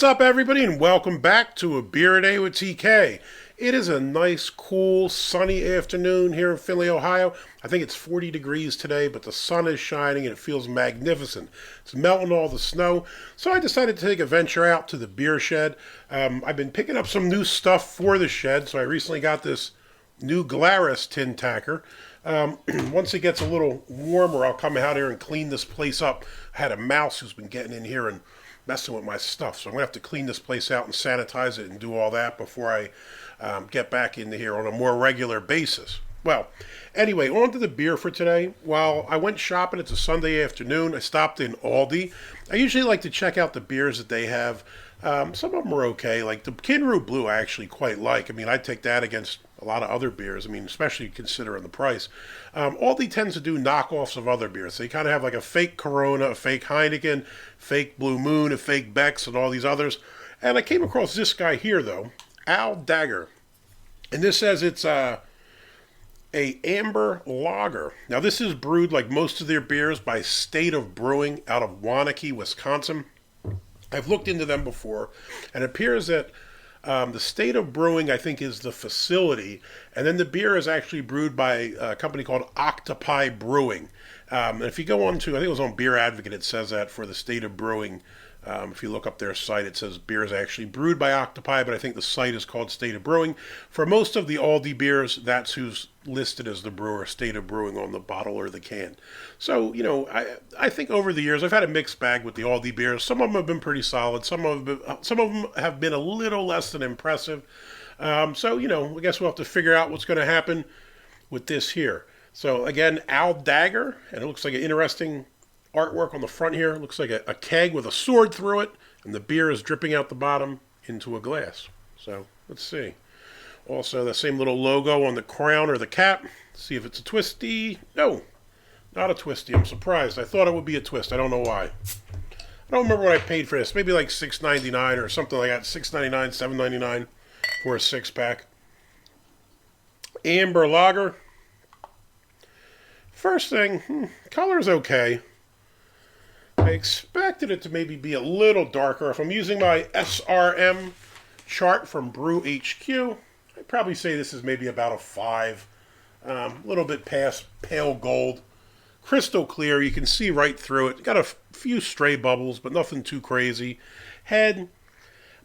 What's up, everybody, and welcome back to A Beer a Day with TK. It is a nice, cool, sunny afternoon here in Findlay, Ohio. I think it's 40 degrees today, but the sun is shining and it feels magnificent. It's melting all the snow, so I decided to take a venture out to the beer shed. I've been picking up some new stuff for the shed, so I recently got this new Glarus tin tacker. Once it gets a little warmer, I'll come out here and clean this place up. I had a mouse who's been getting in here and messing with my stuff, so I'm going to have to clean this place out and sanitize it and do all that before I get back into here on a more regular basis. Well, anyway, on to the beer for today. While I went shopping, it's a Sunday afternoon, I stopped in Aldi. I usually like to check out the beers that they have. Some of them are okay, like the Kinru Blue I actually quite like. I mean, I'd take that against a lot of other beers, I mean, especially considering the price. Aldi tends to do knockoffs of other beers. They kind of have like a fake Corona, a fake Heineken, fake Blue Moon, a fake Beck's, and all these others. And I came across this guy here, though, Aldager. And this says it's a amber lager. Now, this is brewed like most of their beers by State of Brewing out of Waunakee, Wisconsin. I've looked into them before, and it appears that the State of Brewing, I think, is the facility, and then the beer is actually brewed by a company called Octopi Brewing. And if you go on to, I think it was on Beer Advocate, it says that for the State of Brewing. If you look up their site, it says beer is actually brewed by Octopi, but I think the site is called State of Brewing. For most of the Aldi beers, that's who's listed as the brewer, State of Brewing, on the bottle or the can. So, you know, I think over the years, I've had a mixed bag with the Aldi beers. Some of them have been pretty solid. Some of them have been a little less than impressive. So, you know, I guess we'll have to figure out what's going to happen with this here. So, again, Aldager, and it looks like an interesting artwork on the front here. It looks like a keg with a sword through it, and the beer is dripping out the bottom into a glass. So, let's see. Also, the same little logo on the crown or the cap. See if it's a twisty. No, not a twisty. I'm surprised. I thought it would be a twist. I don't know why. I don't remember what I paid for this. Maybe like $6.99 or something like that. $6.99, $7.99 for a 6-pack. Amber lager. First thing, color is okay. I expected it to maybe be a little darker. If I'm using my SRM chart from Brew HQ, I'd probably say this is maybe about a 5. A little bit past pale gold. Crystal clear, you can see right through it. Got a few stray bubbles, but nothing too crazy. Head,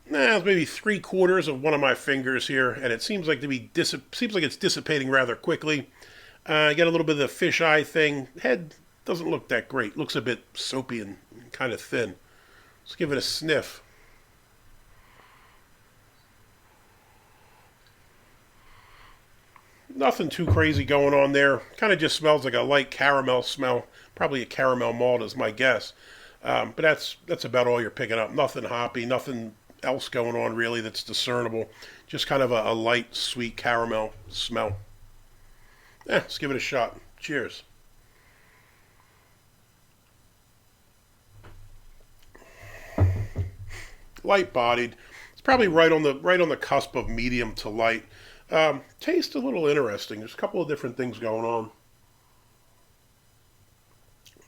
maybe 3/4 of one of my fingers here, and it seems like it's dissipating rather quickly. Get a little bit of the fisheye thing. Head doesn't look that great. Looks a bit soapy and kind of thin. Let's give it a sniff. Nothing too crazy going on there. Kind of just smells like a light caramel smell. Probably a caramel malt is my guess. But that's about all you're picking up. Nothing hoppy, nothing else going on really that's discernible. Just kind of a light, sweet caramel smell. Let's give it a shot. Cheers. Light bodied. It's probably right on the cusp of medium to light. Taste a little interesting. There's a couple of different things going on.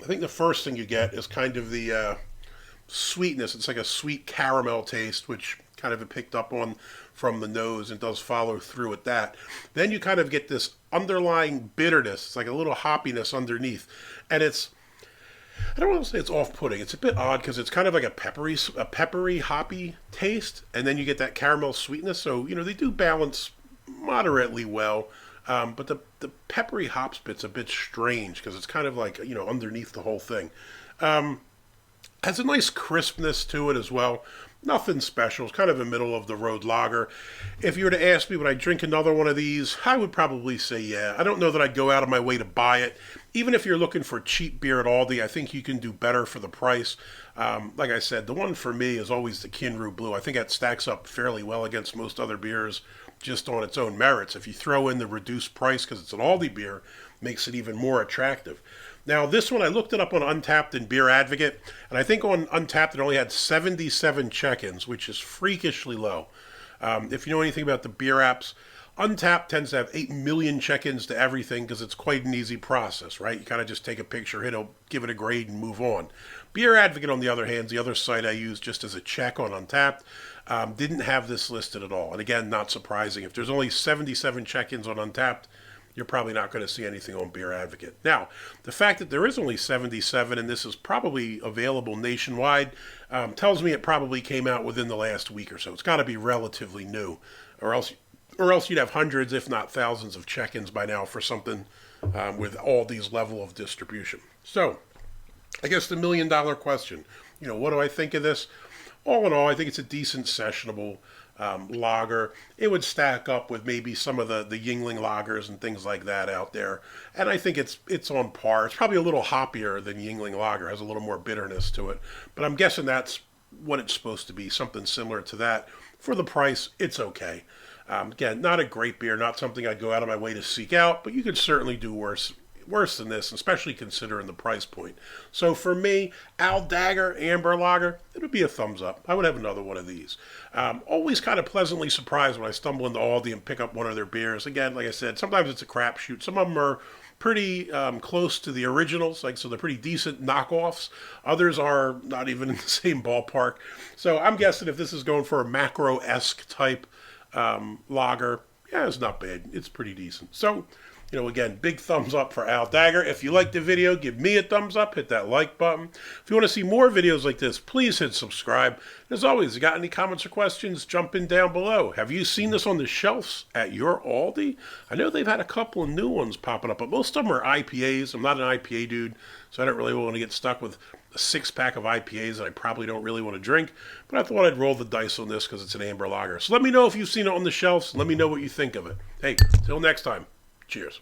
I think the first thing you get is kind of the sweetness. It's like a sweet caramel taste, which kind of picked up on from the nose and does follow through with that. Then you kind of get this underlying bitterness. It's like a little hoppiness underneath. And I don't want to say it's off-putting. It's a bit odd because it's kind of like a peppery, hoppy taste. And then you get that caramel sweetness. So, you know, they do balance moderately well. But the peppery hops bit's a bit strange because it's kind of like, you know, underneath the whole thing. Has a nice crispness to it as well. Nothing special. It's kind of a middle-of-the-road lager. If you were to ask me, would I drink another one of these? I would probably say yeah. I don't know that I'd go out of my way to buy it. Even if you're looking for cheap beer at Aldi, I think you can do better for the price. Like I said, the one for me is always the Kinru Blue. I think that stacks up fairly well against most other beers just on its own merits. If you throw in the reduced price because it's an Aldi beer, makes it even more attractive. Now, this one, I looked it up on Untapped and Beer Advocate, and I think on Untapped it only had 77 check-ins, which is freakishly low. If you know anything about the beer apps, Untapped tends to have 8 million check-ins to everything because it's quite an easy process, right? You kind of just take a picture, give it a grade, and move on. Beer Advocate, on the other hand, the other site I use just as a check on Untapped, didn't have this listed at all. And again, not surprising. If there's only 77 check-ins on Untapped, you're probably not going to see anything on Beer Advocate. Now, the fact that there is only 77 and this is probably available nationwide tells me it probably came out within the last week or so. It's got to be relatively new, or else you'd have hundreds, if not thousands, of check-ins by now for something with all these level of distribution. So, I guess the million-dollar question, what do I think of this? All in all, I think it's a decent sessionable lager. It would stack up with maybe some of the Yuengling lagers and things like that out there. And I think it's on par. It's probably a little hoppier than Yuengling lager, has a little more bitterness to it. But I'm guessing that's what it's supposed to be, something similar to that. For the price, it's okay. Again, not a great beer, not something I'd go out of my way to seek out, but you could certainly do worse than this, especially considering the price point. So for me, Aldager Amber Lager, it would be a thumbs up. I would have another one of these. Always kind of pleasantly surprised when I stumble into Aldi and pick up one of their beers. Again, like I said, sometimes it's a crapshoot. Some of them are pretty close to the originals, so they're pretty decent knockoffs. Others are not even in the same ballpark. So I'm guessing if this is going for a macro-esque type lager, yeah, it's not bad. It's pretty decent. So, again, big thumbs up for Aldager. If you liked the video, give me a thumbs up. Hit that like button. If you want to see more videos like this, please hit subscribe. As always, if you got any comments or questions, jump in down below. Have you seen this on the shelves at your Aldi? I know they've had a couple of new ones popping up, but most of them are IPAs. I'm not an IPA dude, so I don't really want to get stuck with a 6-pack of IPAs that I probably don't really want to drink. But I thought I'd roll the dice on this because it's an amber lager. So let me know if you've seen it on the shelves. Let me know what you think of it. Hey, till next time. Cheers.